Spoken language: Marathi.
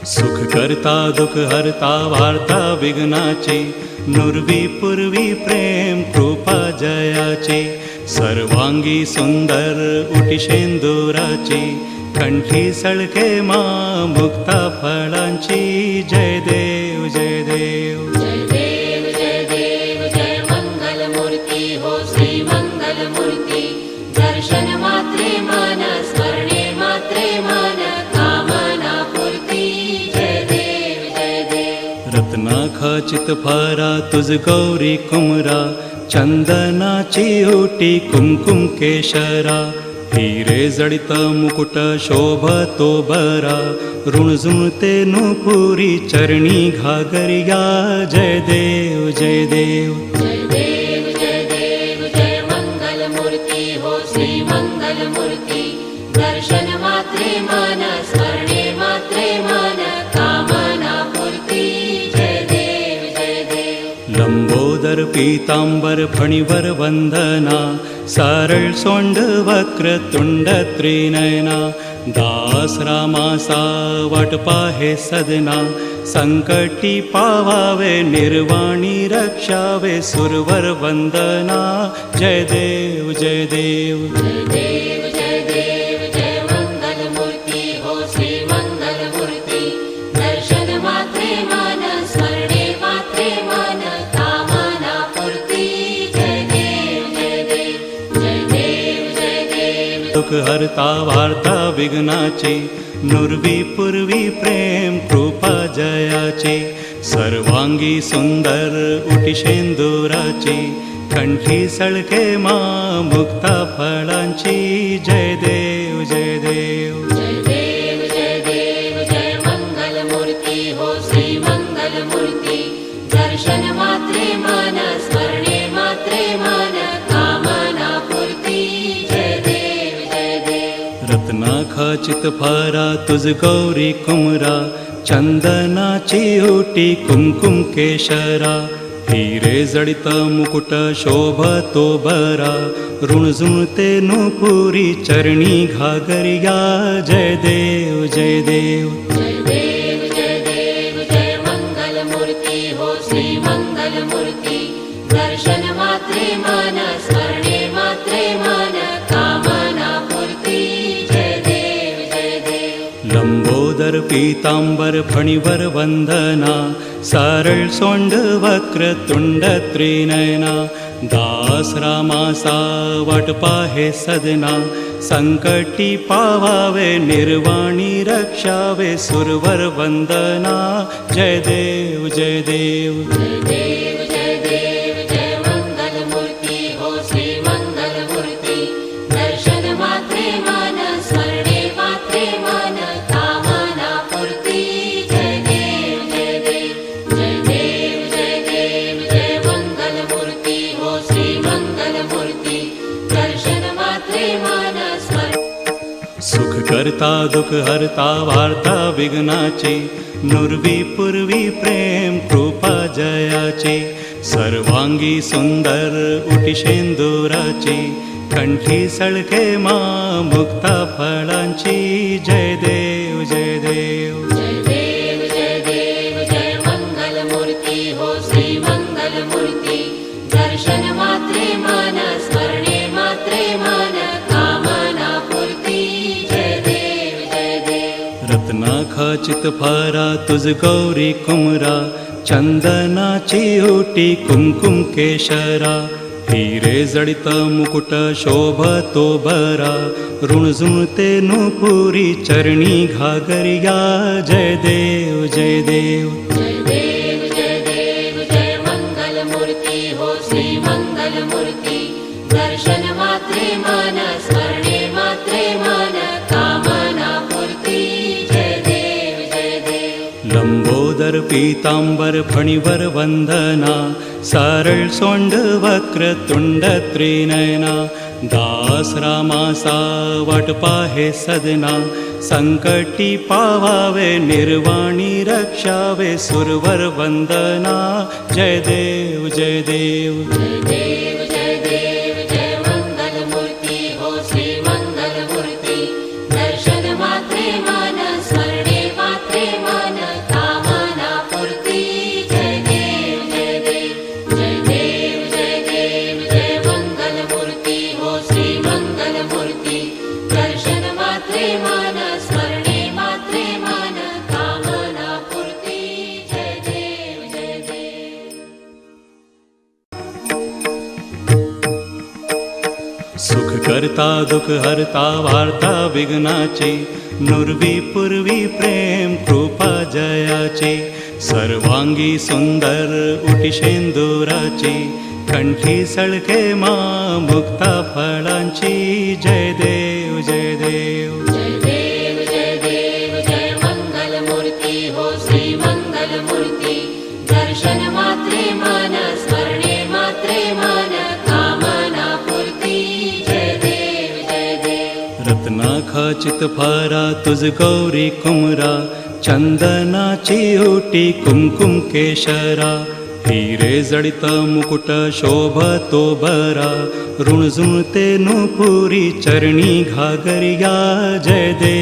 सुख करता दुख हरता वार्ता विघ्नाची, नुरवी पूर्वी प्रेम कृपा जयाची, सर्वांगी सुंदर उटी शेंदुराची, कंठी सळके मा मुक्ता फळांची. जय देव जय देव जय देव जय देव जय मंगल मूर्ती हो श्री मंगल मूर्ती. दर्शन मात्रे मन स्मरणे मात्रे मन कामना पूर्ती. जय देव जय देव. रत्ना खचित फारा तुझ गौरी कुमरा, चंदनाची ओटी कुमकुम केशरा, हिरे जडित मुकुट शोभतो बरा, ऋणझुणते नुपुरी चरणी घागरिया. जय देव जय देव जय देव जय देव जय मंगल मूर्ती हो श्री मंगल मूर्ती. दर्शन मात्रे मन स्मरणे मात्रे मन कामना पूर्ती. जय देव जय देव. लंबोदर पीतांबर फणीवर वंदना, सारळ सोंड वक्र तुंड त्रिनयना, दास रामासा वाट पाहे सदना, संकटी पावावे निर्वाणी रक्षावे सुरवर वंदना. जय देव जय देव जय देव जय देव जय मंगल मूर्ती हो श्री मंगल मूर्ती. दर्शन मात्रे मन स्मरणे मात्रे मन कामना पूर्ती. जय देव जय देव जय देव जय देव. दुख हरता वार्ता विघ्नाची, नुरवी पूर्वी प्रेम कृपा जयाची, सर्वांगी सुंदर उटी शेंदुराची, कंठी सळके मा मुक्ता फळांची. जय देव जय देव जय देव जय देव जय मंगल मूर्ती हो श्री मंगल मूर्ती. दर्शन मात्रे मन स्मरणे मात्रे मन कामना पूर्ती. जय देव जय देव. रत्ना खचित फारा तुझ गौरी कुमरा, चंदनाची ओटी कुमकुम केशरा, हिरे जडित मुकुट शोभतो बरा, ऋणझुणते नुपुरी चरणी घागरिया. जय देव जय देव जय देव जय देव जय मंगल मूर्ती हो श्री मंगल मूर्ती. दर्शन मात्रे मन स्मरणे मात्रे मन कामना पूर्ती. जय देव जय देव. लंबोदर पीतांबर फणीवर वंदना, सारळ सोंड वक्र तुंड त्रिनयना, दास रामासा वाट पाहे सदना, संकटी पावावे निर्वाणी रक्षावे सुरवर वंदना. जय देव जय देव जय देव जय देव जय मंगल मूर्ती हो श्री मंगल मूर्ती. दर्शन मात्रे मन स्मरणे मात्रे मन कामना पूर्ती. जय देव जय देव जय देव जय देव जय मंगल मूर्ती हो श्री मंगल मूर्ती. दर्शन मात्रे मन स्मरणे. सुख करता दुख हरता वार्ता विघ्नाची, नुरवी पूर्वी प्रेम कृपा जयाची, सर्वांगी सुंदर उटी शेंदुराची, कंठी सळके मा मुक्ता फळांची. जय देव जय देव जय देव जय देव जय मंगल मूर्ती हो श्री मंगल मूर्ती. दर्शन मात्रे मन स्मरणे मात्रे मन कामना पूर्ती. जय देव जय देव. रत्ना खचित फारा तुझ गौरी कुमरा, चंदनाची ओटी कुमकुम केशरा, हिरे जडित मुकुट शोभतो बरा, ऋणझुणते नुपुरी चरणी घागरिया. जय देव जय देव जय देव जय देव जय मंगल मूर्ती हो श्री मंगल मूर्ती. दर्शन मात्रे मन स्मरणे मात्रे मन कामना पूर्ती. जय देव जय देव. लंबोदर पीतांबर फणीवर वंदना, सारळ सोंड वक्र तुंड त्रिनयना, दास रामासा वाट पाहे सदना, संकटी पावावे निर्वाणी रक्षावे सुरवर वंदना. जय देव जय देव जय देव जय देव जय मंगल मूर्ती हो श्री मंगल मूर्ती. दर्शन मात्रे मन स्मरणे मात्रे मन करता दुःख हरता वार्ता विघ्नाची, नुरवी पूर्वी प्रेम कृपा जयाची, सर्वांगी सुंदर उटी शेंदुराची, कंठी सळके मा मुक्ता फळांची. जय देव जय देव. जय देव जय देव जय मंगल मूर्ती हो श्री मंगल मूर्ती. दर्शन मात्रे मन स्मरणे मात्रे मन कामना पूर्ती. जय देव जय देव. रत्ना खचित फारा तुझ गौरी कुमरा, चंदनाची ओटी कुमकुम केशरा, हिरे जडित मुकुट शोभतो बरा, ऋणझुणते नुपुरी चरणी घागरिया. जय देव.